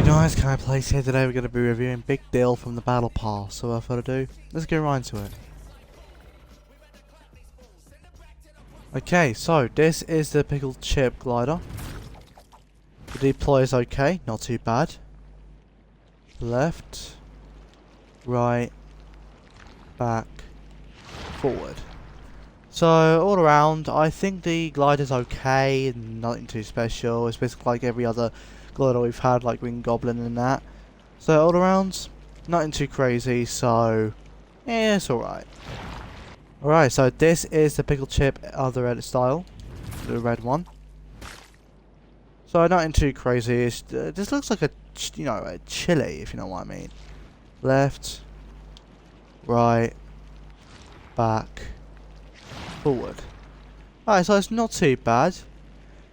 Guys, Can I Place here today. We're going to be reviewing Big Dill from the Battle Pass. So without further ado, let's get right into it. Okay, so this is the pickled chip glider. The deploy is okay, not too bad. Left, right, back, forward. So all around, I think the glider's okay, nothing too special. It's basically like every other glider we've had, like Green Goblin and that. So all around, nothing too crazy, so yeah, it's alright. Alright, so this is the pickled chip other edit style, the red one. So nothing too crazy. It's, this looks like a a chili, if you know what I mean. Left, right, back, forward. Alright, so it's not too bad.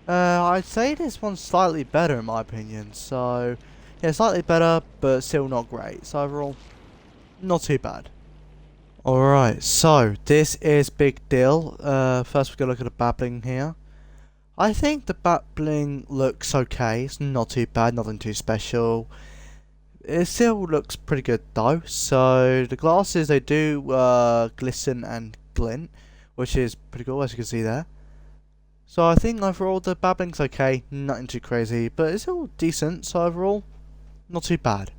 I'd say this one's slightly better in my opinion. So yeah, slightly better, but still not great. So overall, not too bad. Alright, so this is Big Dill. First we're going to look at the babbling here. I think the babbling looks okay. It's not too bad, nothing too special. It still looks pretty good though. So the glasses, they do glisten and glint, which is pretty cool, as you can see there. So I think overall the babbling's okay, nothing too crazy, but it's all decent. So overall, not too bad.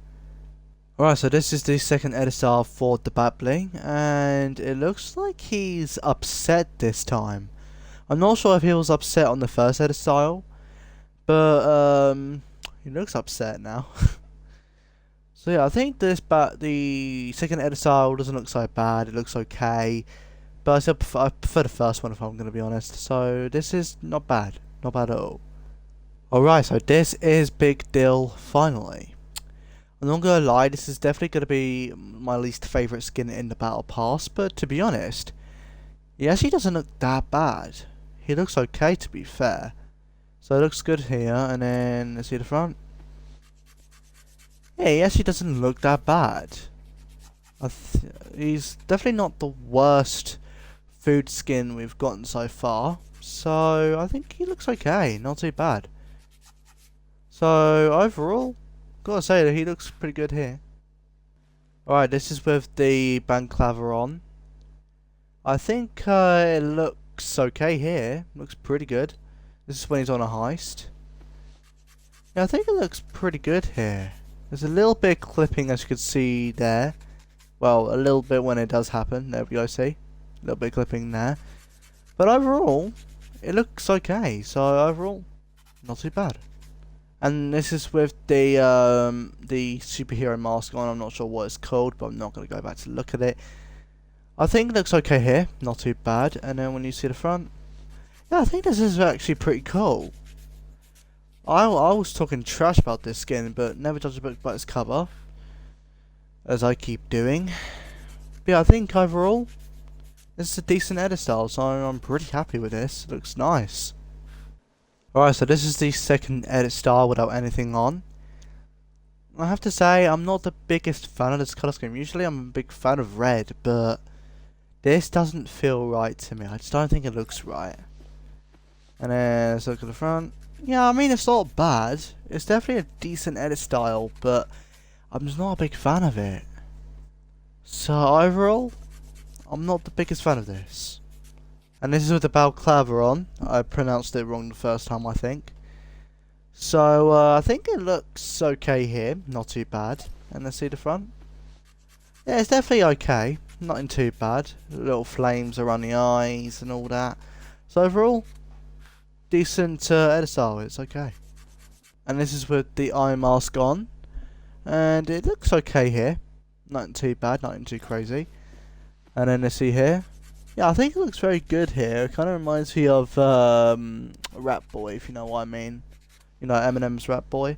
Alright, so this is the second edit style for the babbling, and it looks like he's upset this time. I'm not sure if he was upset on the first edit style, but he looks upset now. So yeah, I think the second edit style doesn't look so bad. It looks okay, but I prefer the first one if I'm going to be honest. So this is not bad, not bad at all. Alright, so this is Big Dill finally. I'm not gonna lie, this is definitely gonna be my least favourite skin in the Battle Pass, but to be honest, he actually doesn't look that bad. He looks okay, to be fair. So it looks good here, and then let's see the front. Yeah, he actually doesn't look that bad. He's definitely not the worst food skin we've gotten so far, so I think he looks okay, not too bad. So overall, gotta say that he looks pretty good here. Alright, this is with the balaclava on. I think it looks okay here. Looks pretty good. This is when he's on a heist. Yeah, I think it looks pretty good here. There's a little bit of clipping, as you can see there. Well, a little bit when it does happen. There we go, see? A little bit of clipping there. But overall, it looks okay. So overall, not too bad. And this is with the superhero mask on. I'm not sure what it's called, but I'm not going to go back to look at it. I think it looks okay here, not too bad. And then when you see the front, yeah, I think this is actually pretty cool. I was talking trash about this skin, but never judge a book by its cover, as I keep doing. But yeah, I think overall, this is a decent edit style, so I'm pretty happy with this. It looks nice. Alright, so this is the second edit style without anything on. I have to say, I'm not the biggest fan of this colour scheme. Usually I'm a big fan of red, but this doesn't feel right to me. I just don't think it looks right. And then let's look at the front. Yeah, I mean, it's not bad. It's definitely a decent edit style, but I'm just not a big fan of it. So overall, I'm not the biggest fan of this. And this is with the balaclava on. I pronounced it wrong the first time, I think. So, I think it looks okay here. Not too bad. And let's see the front. Yeah, it's definitely okay. Nothing too bad. Little flames around the eyes and all that. So, overall, decent edit style. It's okay. And this is with the eye mask on. And it looks okay here. Nothing too bad. Nothing too crazy. And then let's see here. Yeah, I think it looks very good here. It kind of reminds me of Rat Boy, if you know what I mean. You know, Eminem's Rat Boy.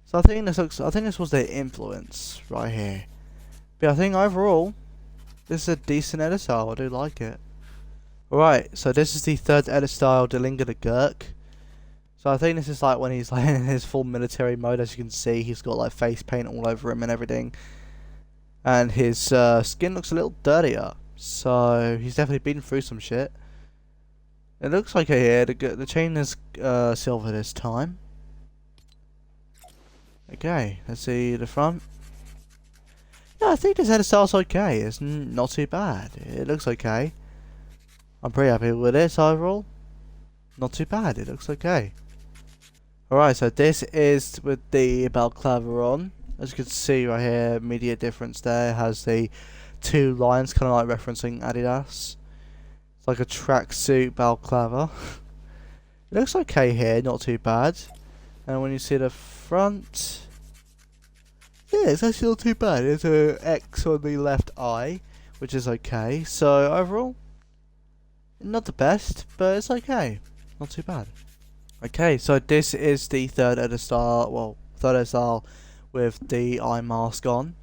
So I think this was their influence right here. But I think overall, this is a decent edit style. I do like it. Alright, so this is the third edit style, Dillinga the Gurk. So I think this is like when he's like in his full military mode. As you can see, he's got like face paint all over him and everything. And his skin looks a little dirtier. So he's definitely been through some shit. It looks like here the chain is silver this time. Okay, let's see the front. Yeah, I think this head style's okay. It's not too bad. It looks okay. I'm pretty happy with it overall. Not too bad. It looks okay. Alright, so this is with the balaclava on. As you can see right here, media difference there has the two lines, kind of like referencing Adidas. It's like a tracksuit balaclava. It looks okay here, not too bad. And when you see the front, yeah, it's actually not too bad. There's a X on the left eye, which is okay. So overall, not the best, but it's okay. Not too bad. Okay, so this is the third edit style, well, third edit style with the eye mask on.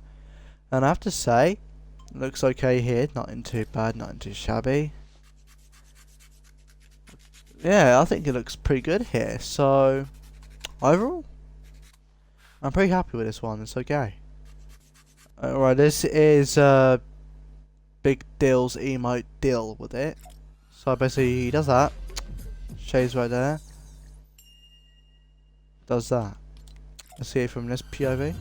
And I have to say, it looks okay here, not in too bad, not in too shabby. Yeah, I think it looks pretty good here, so overall, I'm pretty happy with this one, it's okay. Alright, this is Big Dill's emote Dill with it. So basically he does that, shades right there. Does that. Let's see it from this POV.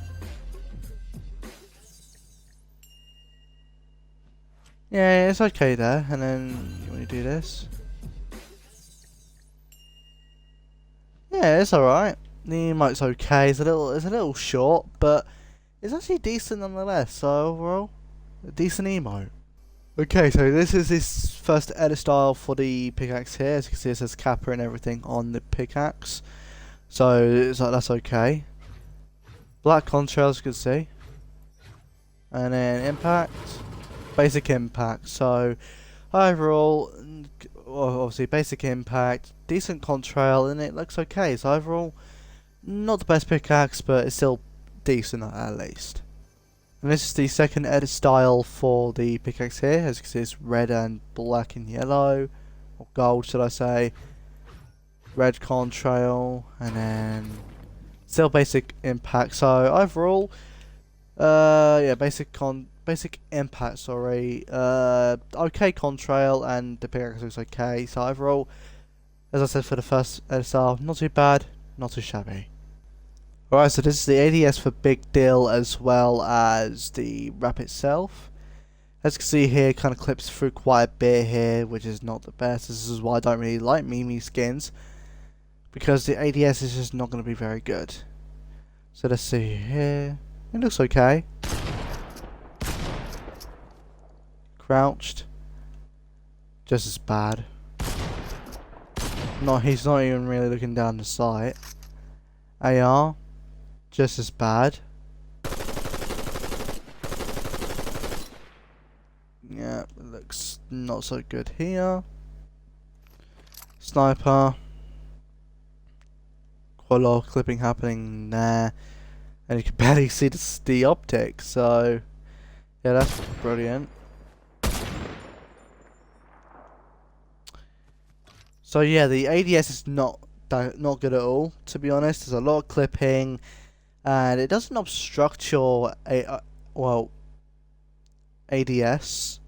Yeah, it's okay there. And then when you do this, yeah, it's alright. The emote's okay. It's a little short, but it's actually decent nonetheless. So overall, a decent emote. Okay, so this is his first edit style for the pickaxe here. As you can see, it says Kappa and everything on the pickaxe. So that's okay. Black contrail, as you can see. And then impact. Basic impact. So overall, well, obviously basic impact, decent contrail, and it looks okay. So overall, not the best pickaxe, but it's still decent at least. And this is the second edit style for the pickaxe here. As you can see, it's red and black and yellow, or gold, should I say. Red contrail, and then still basic impact. So overall, yeah, basic impact. Sorry, okay contrail, and the pickaxe looks okay. So overall, as I said for the first edit style, not too bad, not too shabby. Alright, so this is the ADS for Big Dill as well as the wrap itself. As you can see here, it kind of clips through quite a bit here, which is not the best. This is why I don't really like Mimi skins, because the ADS is just not going to be very good. So let's see here. It looks okay. Crouched. Just as bad. No, he's not even really looking down the sight. AR. Just as bad. Yeah, it looks not so good here. Sniper. Quite a lot of clipping happening there, and you can barely see the optics, so yeah, that's brilliant. So yeah, the ADS is not good at all, to be honest. There's a lot of clipping, and it doesn't obstruct your ADS.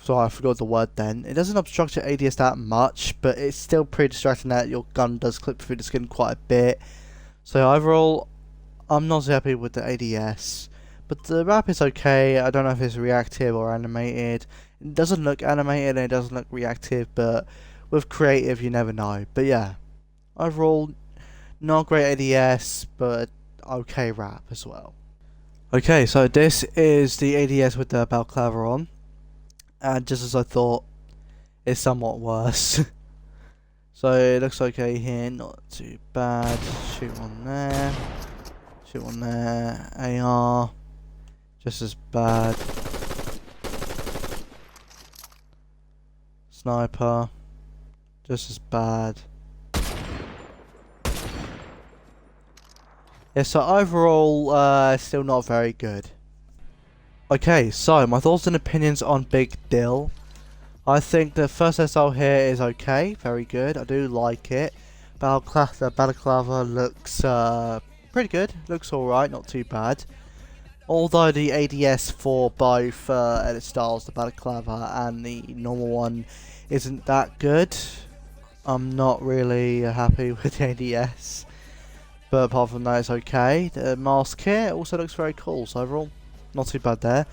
Sorry, I forgot the word then. It doesn't obstruct your ADS that much, but it's still pretty distracting that your gun does clip through the skin quite a bit. So overall, I'm not so happy with the ADS. But the wrap is okay. I don't know if it's reactive or animated. It doesn't look animated and it doesn't look reactive, but with creative you never know. But yeah, overall, not great ADS, but okay wrap as well. Okay, so this is the ADS with the balaclava on. And just as I thought, it's somewhat worse. So it looks okay here, not too bad. Shoot one there. Shoot one there. AR. Just as bad. Sniper. Just as bad. Yeah, so overall, still not very good. Okay, so my thoughts and opinions on Big Dill. I think the first SL here is okay, very good. I do like it. The balaclava looks pretty good. Looks alright, not too bad. Although the ADS for both edit styles, the balaclava and the normal one, isn't that good. I'm not really happy with the ADS. But apart from that, it's okay. The mask here also looks very cool, so overall, not too bad there.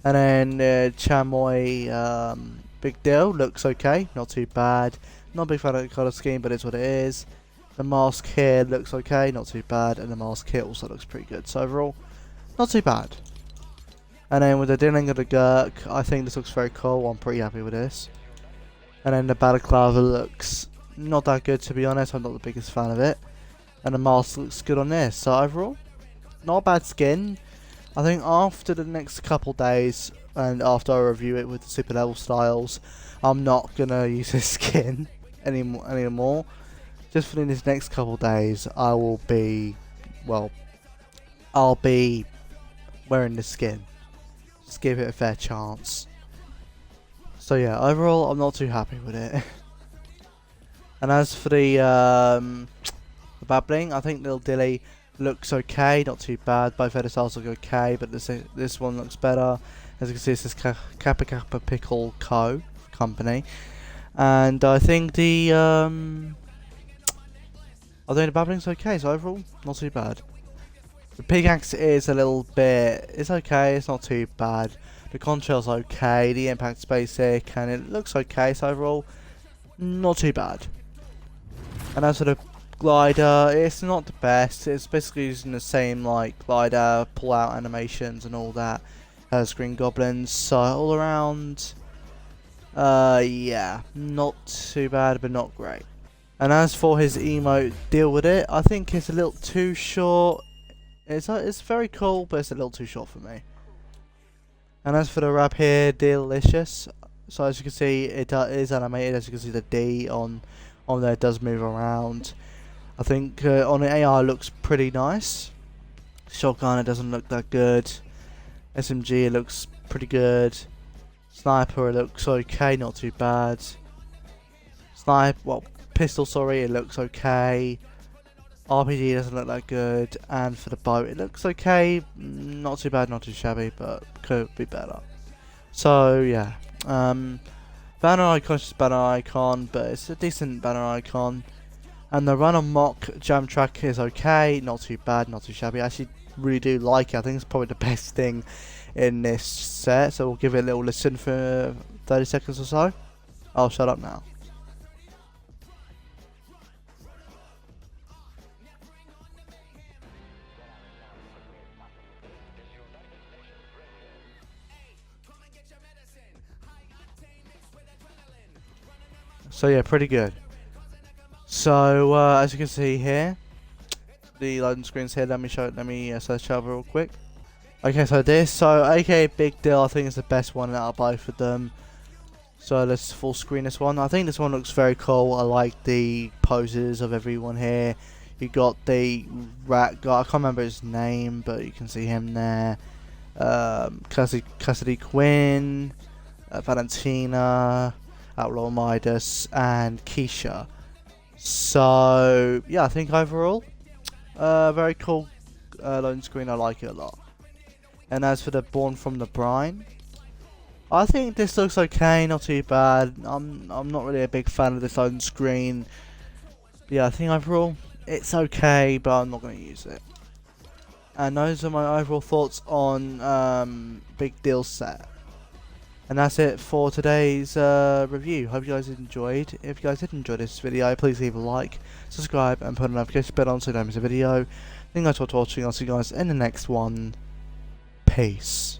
And then Chamoy Big Dill looks okay, not too bad. Not a big fan of the colour scheme, but it's what it is. The mask here looks okay, not too bad. And the mask here also looks pretty good. So overall, not too bad. And then with the Dilling of the Gurk, I think this looks very cool. I'm pretty happy with this. And then the Balaclava looks not that good, to be honest. I'm not the biggest fan of it. And the mask looks good on this. So overall, not a bad skin. I think after the next couple days, and after I review it with the super level styles, I'm not going to use this skin anymore. Just for these next couple days, I'll be wearing this skin. Just give it a fair chance. So yeah, overall, I'm not too happy with it. And as for the babbling, I think Little Dilly looks okay, not too bad. Both other styles look okay, but this one looks better. As you can see, this is Kappa Kappa Pickle Company, and I think the babbling's okay. So overall, not too bad. The pickaxe is a little bit, it's okay, it's not too bad. The contrail's okay, the impact's basic, and it looks okay, so overall, not too bad. And as for the glider, it's not the best, it's basically using the same like glider, pull out animations and all that as Green Goblins, so all around, yeah, not too bad, but not great. And as for his emote, Deal With It, I think it's a little too short. It's very cool, but it's a little too short for me. And as for the rap here, Delicious. So as you can see, it is animated. As you can see, the D on there does move around. I think on the AR it looks pretty nice. Shotgun, it doesn't look that good. SMG, it looks pretty good. Sniper, it looks okay, not too bad. Pistol, sorry, it looks okay. RPG doesn't look that good, and for the bow it looks okay, not too bad, not too shabby, but could be better. So yeah, banner icon is just banner icon, but it's a decent banner icon. And the run on mock jam track is okay, not too bad, not too shabby. I actually really do like it. I think it's probably the best thing in this set, so we'll give it a little listen for 30 seconds or so. I'll shut up now. So yeah, pretty good. So as you can see here, the loading screen's here. Let me search over real quick. Okay, so aka Big Dill, I think is the best one out of both of them. So let's full screen this one. I think this one looks very cool. I like the poses of everyone here. You got the rat guy. I can't remember his name, but you can see him there. Cassidy Quinn, Valentina, Outlaw Midas, and Keisha. So yeah, I think overall, very cool loading screen. I like it a lot. And as for the Born from the Brine, I think this looks okay, not too bad. I'm not really a big fan of this loading screen. But yeah, I think overall it's okay, but I'm not going to use it. And those are my overall thoughts on Big Dill set. And that's it for today's review. Hope you guys enjoyed. If you guys did enjoy this video, please leave a like, subscribe, and put a notification bell on so you don't miss a video. Thank you guys for watching. I'll see you guys in the next one. Peace.